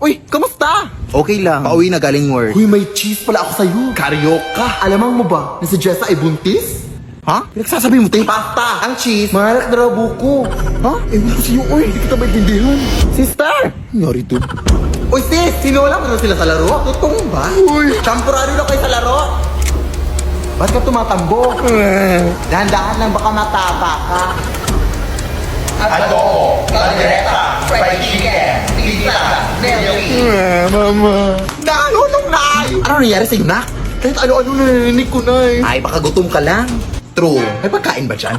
Uy, kamusta? Okay lang. Pauwi na galing work. Uy, may cheese pala ako sa'yo. Karyoka. Alamang mo ba na si Jessa ay buntis? Ha? Pinagsasabi mo, te? Pasta! Ang cheese. Mahalak na raw buko. Ha? Ewan ko sa'yo, uy. Hindi kita maintindihan. Sister! Nangyari to. Uy, sis! Sinola mo na sila sa laro? Totoo ba? Uy! Temporary na kayo sa laro? Ba't ka tumatambo? Dahan-dahan lang baka matapa ka. Adobo, caldereta, fried chicken, pizza, deli. Mama. Nakalunong na! Ano nangyari sa'yo, nak? Kahit ano-ano narinig ko na eh. Ay, baka gutom ka lang. True. May pagkain ba dyan?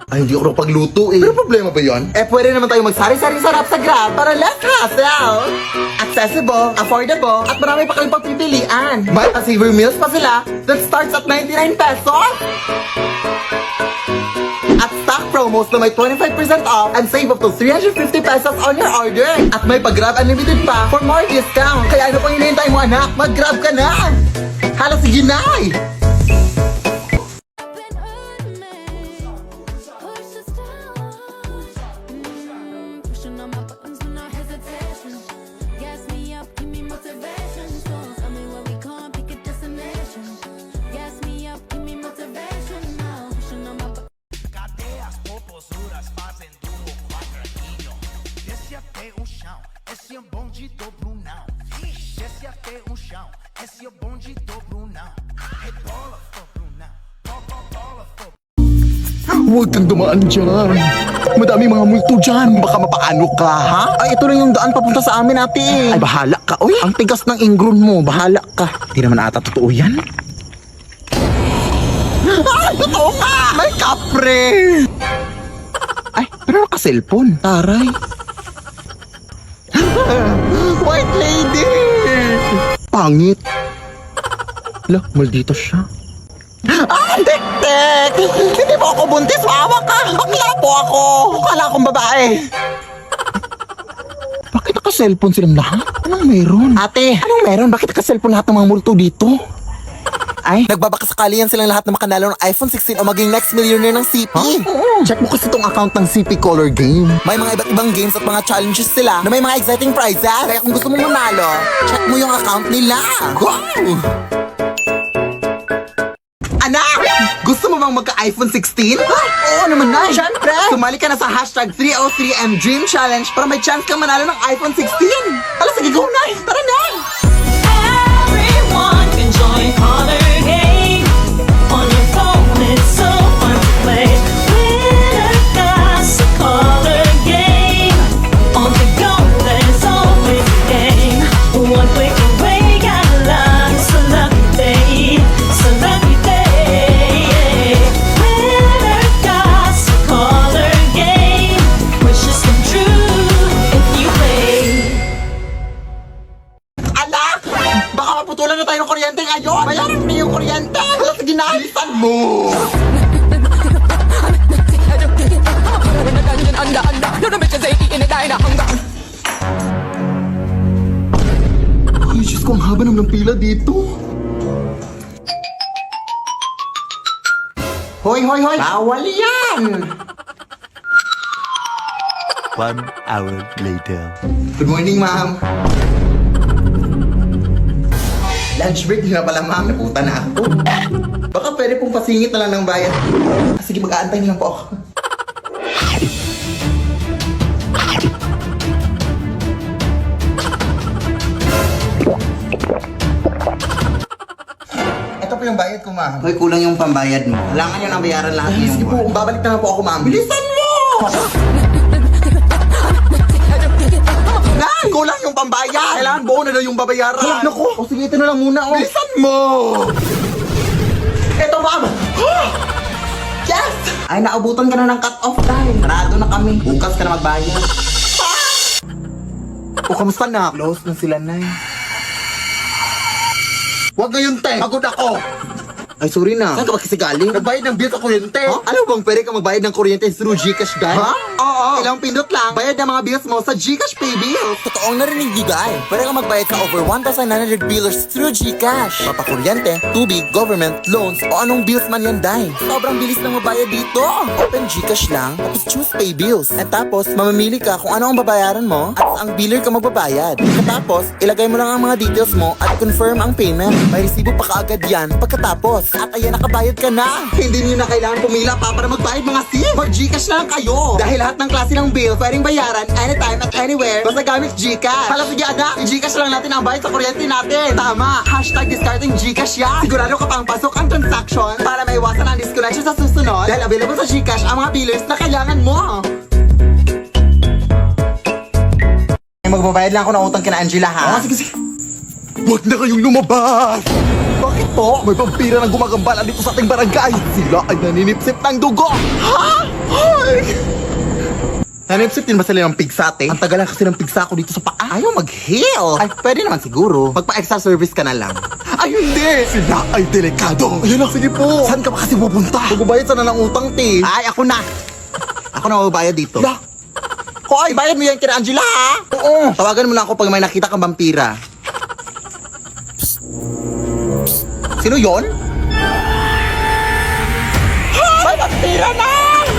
Ay, hindi ako pagluto eh. Pero problema ba yun? Eh, pwede naman tayo magsari-sari sarap sa Grab para less hassle. Accessible, affordable, at marami pa kayong pagpipilian. May pa-saver meals pa sila that starts at 99 pesos. At stock promos na may 25% off and save up to 350 pesos on your order. At may pag-Grab Unlimited pa for more discount. Kaya ano pang hinihintay mo, anak? Mag-Grab ka na! Hala, sige na! Cadeias, popozuras fazem do quadradinho. Desce até o chão, esse é o bonde do Brunão. Desce até o chão, esse é o bonde do Brunão. Rebola, for Brunão. Bola, for Huwag kang dumaan dyan. Madami mga multo dyan. Baka mapaano ka, ha? Ay, ito lang yung daan papunta sa amin, ate. Ay, bahala ka. Uy, ang tigas ng ingron mo. Bahala ka. Hindi naman ata totoo yan. Ay, totoo nga! May kapre! Ay, pero naka-cellphone. Taray. White lady! Pangit. Lah, maldito siya. Ay, tek-tek! Hindi mo ako buntis, maawa ka! Bakla po ako! Kala akong babae! Bakit naka-cellphone silang lahat? Anong meron? Ate, Anong meron? Bakit naka-cellphone lahat ng mga multo dito? ay, nagbabakasakali yan silang lahat na makanalo ng iPhone 16 o maging next millionaire ng CP. Check mo kasi itong account ng CP Color Game. May mga iba't ibang games at mga challenges sila na may mga exciting prizes. Kaya kung gusto mong manalo, check mo yung account nila. Go! Anak! Gusto mo bang magka-iPhone 16? Oo naman na! Siyempre! Sumali ka na sa hashtag 303MDream Challenge para may chance kang manalo ng iPhone 16! Hala, sige, go na! Tara na! Everyone can join Color Game. On your phone, it's so fun to play. Winner got a Color Game. On the go, there's always a game. One click away, got a lot. It's a lucky day. It's a lucky day. Winner got a Color Game. Wishes come true if you play. Anak! Baka maputulan na tayo ng kuryente ngayon! Bayaran mo na yung kuryente! Hala, sige na! Bilisan mo! Ay, Diyos ko, ang haba naman ng pila dito. Hoy, hoy, hoy! Bawal yan! 1 hour later. Good morning, ma'am. Lunch break na pala, ma'am. Naputa na ako. Baka pwede pong pasingit na lang ng bayad. Sige, mag-aantay na lang po ako. Ito po yung bayad ko, ma'am. Hoy, kulang yung pambayad mo. Kailangan nyo nang bayaran lahat Ay, ngayong sige po, buwan. babalik na lang po ako, ma'am. Bilisan mo! Nay, kulang yung pambayad. Kailangan buo na daw yung babayaran. Naku, o sige, ito na lang muna. Oh. Bilisan mo! Ito, ma'am. Yes! Ay, naabutan ka na ng cut-off time. Sarado na kami. Bukas ka na magbayad. O, kamusta na? Close na sila, Nay. Huwag ngayon, te. Pagod ako. Ay, sorry na. Saan ka ba kasi galing? Nagbayad ng bill sa kuryente. Huh? Alam mo bang pwede ka magbayad ng kuryente through Gcash, guys? Ha? Oo. Ilang pindot lang, bayad ng mga bills mo sa Gcash Pay Bills. Totoong narinig niyo, guys. Pwede kang magbayad sa over 1,900 billers through GCash. Papakuryente, tubig, government, loans, o anong bills man yan, day. Sobrang bilis lang mabayad dito. Open GCash lang, tapos choose Pay Bills. At tapos, mamamili ka kung ano ang babayaran mo at ang biller ka magbabayad. Tapos, ilagay mo lang ang mga details mo at confirm ang payment. May resibo pa kaagad yan pagkatapos. At ayan, nakabayad ka na. Hindi niyo na kailangan pumila pa para magbayad mga sis. Mag-Gcash na lang kayo. Dahil lahat ng klase ng bill pwedeng bayaran anytime at anywhere basta gamit Gcash. Hala, sige anak, i-Gcash lang natin ang bayad sa kuryente natin. Tama, #discarding Gcash yan. Sigurado ka pang pasok ang transaction para maiwasan ang disconnection sa susunod. Dahil available sa Gcash ang mga billers na kailangan mo. Magbabayad lang ako ng utang kina Angela, ha? Sige, sige. Huwag na kayong lumabas! Bakit po? May vampira na gumagambala dito sa ating barangay. Sila ay naninipsip ng dugo. Ha? Ay! Naninipsip din ba sila ng pigsate? Ang tagalan kasi ng pigsa ko dito sa paa. Ayaw mag-heal. Ay, pwede naman siguro. Magpa-extra service ka na lang. Ay, hindi! Sila ay delikado. Ayun lang, sige po. Saan ka ba kasi pupunta? Magbabayad sana ng utang, te. Ay, ako na. Ako na magbayad dito. La, Hoy, bayad mo yan kina Angela, ha? oo. Tawagan mo na ako pag may nakita kang vampira. Sino yon? May vampira na!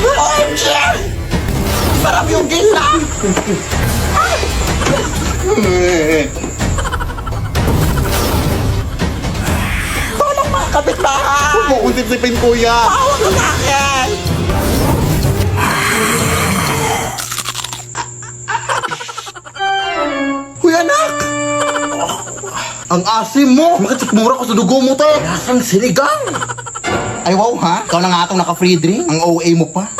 OMG! Sarap yung gila! Tolong mga kapitbahay! Huwag mo akong sipsipin, kuya. Tawag mo sa akin! Huy, anak! Ang asim mo! Bakit sikmura ko sa dugo mo, te? Lasang sinigang! Ay wow ha? Ikaw na nga itong naka-free drink? Ang OA mo pa?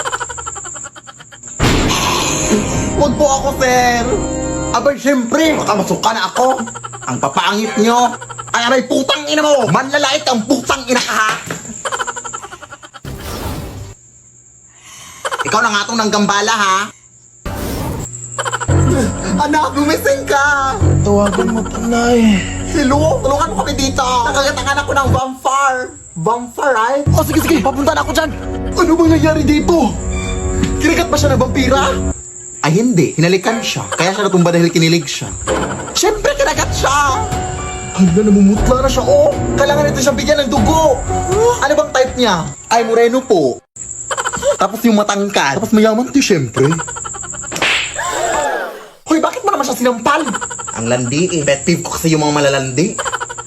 Huwag po ako, sir! Abay, siyempre! Baka masuka na ako! Ang papangit nyo! Ay, aray, putang ina mo! Manlalait ang putang ina ka, ha? Ikaw na nga itong nanggambala, ha? Anak, gumising ka! Tawagan mo, tunay. Hello? Tulungan mo kami dito! Nakagatangan ako ng vampire! Vampire, right? Oh, sige, sige. Papunta na ako dyan. Ano bang nangyari dito? Kinagat ba siya ng vampira? Ay hindi, hinalikan siya. Kaya siya natumba dahil kinilig siya. Siyempre, kinagat siya! Hala, namumutla na siya, oh. Kailangan nito siyang bigyan ng dugo! Ano bang type niya? Ay, moreno po. Tapos yung matangkad. Tapos mayaman, te, syempre. Hoy, bakit mo naman siya sinampal? Ang landi eh. Pet peeve ko kasi yung mga malalandi.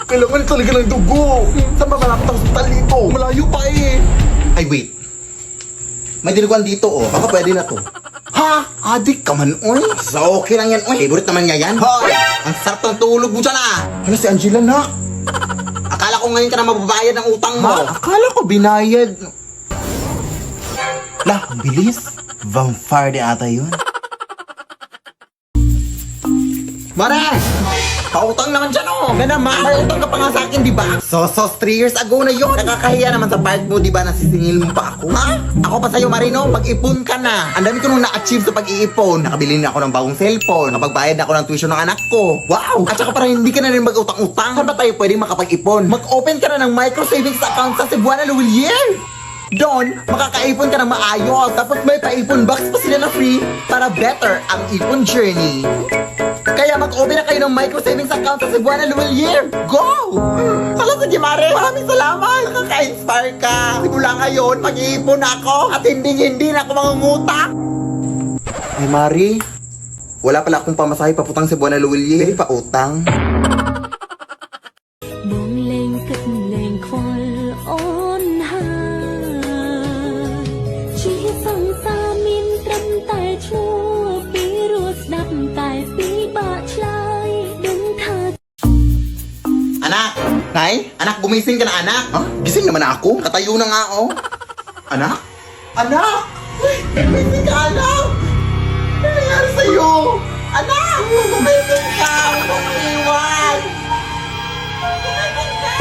Kailangan talaga ng dugo. Saan ba malapit ang hospital dito? Malayo pa eh. Ay, wait. May dinuguan dito, oh. Baka pwede na to. Ha? Adik ka man, oy. So, okay lang yan, oy. Favorite naman niya yan. Hoy! Ang sarap ng tulog mo dyan, ah. Hala, si Angela na. Akala ko ngayon ka na mababayad ng utang mo. Akala ko binayad. Lah, ang bilis. Vampire di ata yun. Mare! Pautang naman dyan, oh! Na naman! May utang ka pa nga sa akin, di ba? So, 3 years ago na yun! Nakakahiya naman sa part mo, di ba? Nasisingil mo pa ako. Ha? Ako pa sa'yo, Marino, pag-ipon ka na. Ang dami ko nung na-achieve sa pag-iipon. Nakabili na ako ng bagong cellphone. Nakapagbayad na ako ng tuition ng anak ko. Wow! At saka parang hindi ka na rin mag-utang-utang. Saan ba tayo pwedeng makapag-ipon? Mag-open ka na ng micro savings account sa Cebuana Luwilier! Doon, makakaipon ka ng maayos. Tapos may paipon box pa sila na free para better ang ipon journey. Kaya mag-open na kayo ng micro savings account sa Cebuana Luwilier. Go! Hala, sige Mare, maraming salamat. Nakaka-inspire ka. Simula ngayon, mag-iipon ako at hindi na ako mangungutang. Ay Mari, wala pala akong pamasahe paputang Cebuana Luwilier. Pa utang. Buông lên cất lên khoan ôn hà chỉ sang xa min trâm tài chua virus đập tài phí bạ trai đứng thà. Anak! Nay? Anak, gumising ka na, anak! Ha? Gising naman ako. Katayo na nga, oh. Anak? Anak! Uy, gumising ka, anak! Ano nangyari sa'yo? Anak! Gumising ka! Huwag mong iwan! Gumising ka!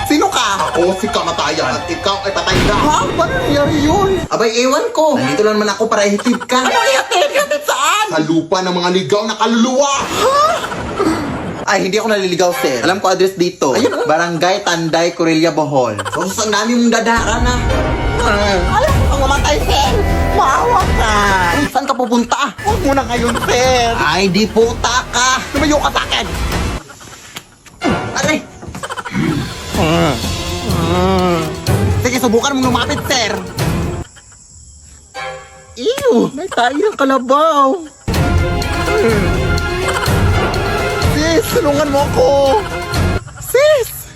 Sino ka? Ako si kamatayan at ikaw ay patay na. Ha? Paano nangyari yun? Abay, ewan ko. Nandito lang naman ako para ihatid ka. Ano ihatid? Ihatid saan? Sa lupa ng mga ligaw na kaluluwa. Ay, hindi ako naliligaw, sir. Alam ko address dito. Ayun, Barangay Tanday, Corelia, Bohol. So, ang dami mong dadaan na. Alam ko kang mamatay, sir. Maawa ka. Saan ka pupunta? Huwag mo na ngayon, sir. Ay, di puta ka. Lumayo ka sa akin. Aray. Sige, subukan mong lumapit, sir. Ew, may tayo ng kalabaw. Sis, tulungan mo ako. Sis!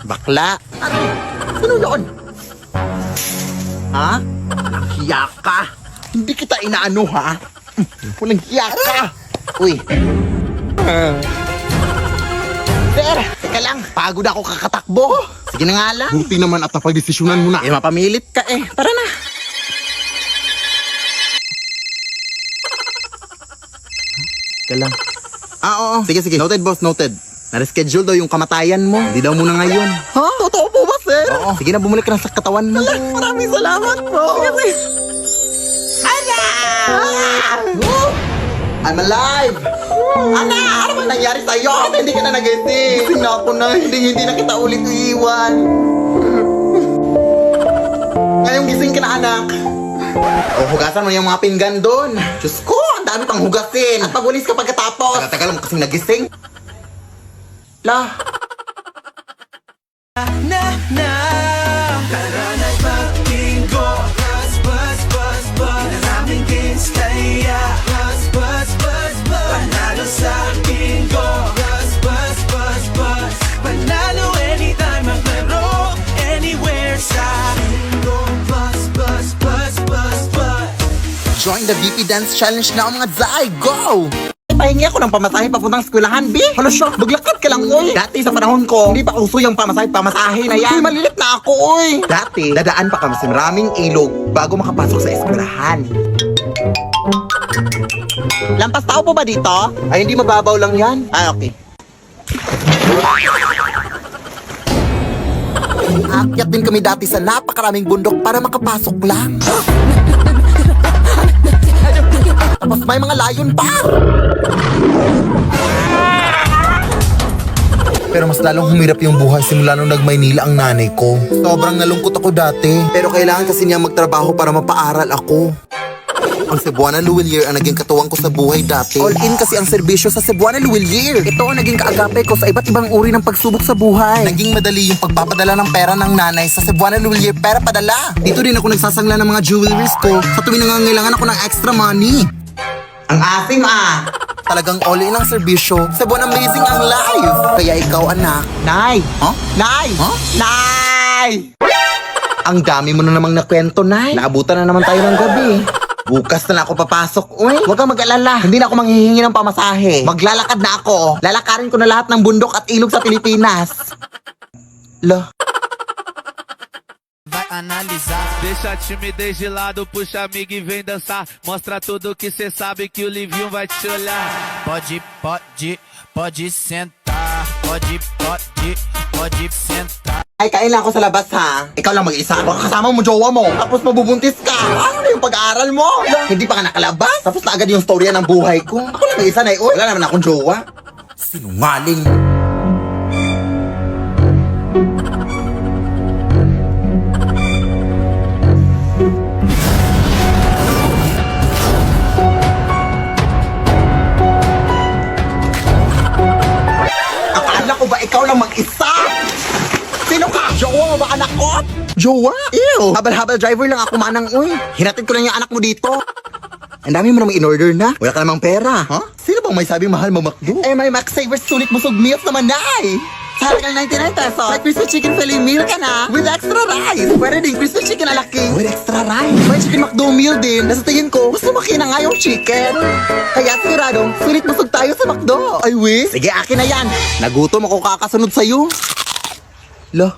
Bakla. Aray, sino yun? Ha? Hiya ka. Hindi kita inaano, ha? Walang hiya ka. Uy. Sir, teka lang. Pagod ako kakatakbo. Sige na nga lang. Buti naman at napagdesisyonan mo na. Eh, mapamilit ka eh. Tara na. Teka lang. Oo. Sige. Noted, boss. Noted. Na-reschedule daw yung kamatayan mo. Hindi daw muna ngayon. Ha? Totoo po ba, sir? Oo. Sige na, bumalik ka na sa katawan mo. Maraming salamat po. Sige. I'm alive! Ana! Ano bang nangyari sa'yo? Hindi ka na nagising. Gising na ako na. Hindi na kita ulit iiwan. Ngayong gising ka na, anak. O, hugasan mo yung mga pinggan doon. Diyos ko, ang dami pang hugasin. At magulis ka pagkatapos. Tagal lang kasing nagising. La. Tara na't magbingo. Buzz, Maraming dinstaya. Buzz, Panalo sa bingo. Buzz, Panalo anytime, maglaro anywhere sa bingo. Buzz. Join the VP Dance Challenge na mga Zay! Go! Pahingi ako ng pamasahe papuntang eskwelahan, B. Hala siya, maglakad ka lang, oy. Dati sa panahon ko, hindi pa uso yung pamasahe na yan. Uy, malilit na ako, oy. Dati, dadaan pa kami sa maraming ilog bago makapasok sa eskwelahan. Lampas tao po ba dito? Ay, hindi mababaw lang yan. Ay, okay. Aakyat din kami dati sa napakaraming bundok para makapasok lang. Tapos may mga layon pa! Pero mas lalong humirap yung buhay simula nung nag-Maynila ang nanay ko. Sobrang nalungkot ako dati. Pero kailangan kasi niya magtrabaho para mapaaral ako. Ang Cebuana Luwilier ang naging katuwang ko sa buhay dati. All in kasi ang serbisyo sa Cebuana Luwilier. Ito ang naging kaagape ko sa iba't ibang uri ng pagsubok sa buhay. Naging madali yung pagpapadala ng pera ng nanay sa Cebuana Luwilier pera padala. Dito din ako nagsasangla ng mga jewelries ko sa tuwing nangangailangan ako ng extra money. Ang asim, ah. Talagang all in ang serbisyo. Cebuana amazing ang life. Kaya ikaw anak. Nay! Huh? Nay! Huh? Nay! Ang dami mo na namang nakwento, Nay. Naabutan na naman tayo ng gabi. Bukas na ako papasok, uy. Huwag kang mag-alala. Hindi na ako manghihingi ng pamasahe. Maglalakad na ako. Lalakarin ko na lahat ng bundok at ilog sa Pilipinas. Lo. Vai analisar. Deixa a timidez de lado, puxa amigo e vem dançar. Mostra tudo que cê sabe que o Livinho vai te olhar. Pode sentar. Pode sentar. Ay, kain lang ako sa labas, ha? Ikaw lang mag-isa. Baka kasama mo jowa mo. Tapos mabubuntis ka. Ano na yung pag-aaral mo? Hindi pa ka nakalabas. Tapos na agad yung storya ng buhay ko. Ako lang mag-isa, Nay. Uy, wala naman akong jowa. Sinungaling. Akala ko ba ikaw lang mag-isa? Sino ka? Jowa mo ba anak ko? Jowa? Ew! Habal-habal driver lang ako manang, uy. Hinatid ko lang yung anak mo dito. Ang dami mo namang in-order na. Wala ka namang pera. Ha? Sino bang may sabing mahal mo McDo? Eh, may Max Savers Sulit Busog Meals naman, Nay. Sa halagang 99 pesos, may crispy chicken filet meal ka na with extra rice. Pwede din crispy chicken ala king with extra rice. May chicken McDo meal din. Nasa tingin ko, gusto makina nga yung chicken. Kaya sigurado, sulit busog tayo sa McDo. Ay, we? Sige, akin na yan. Nagutom ako kakasunod sa'yo. Lo,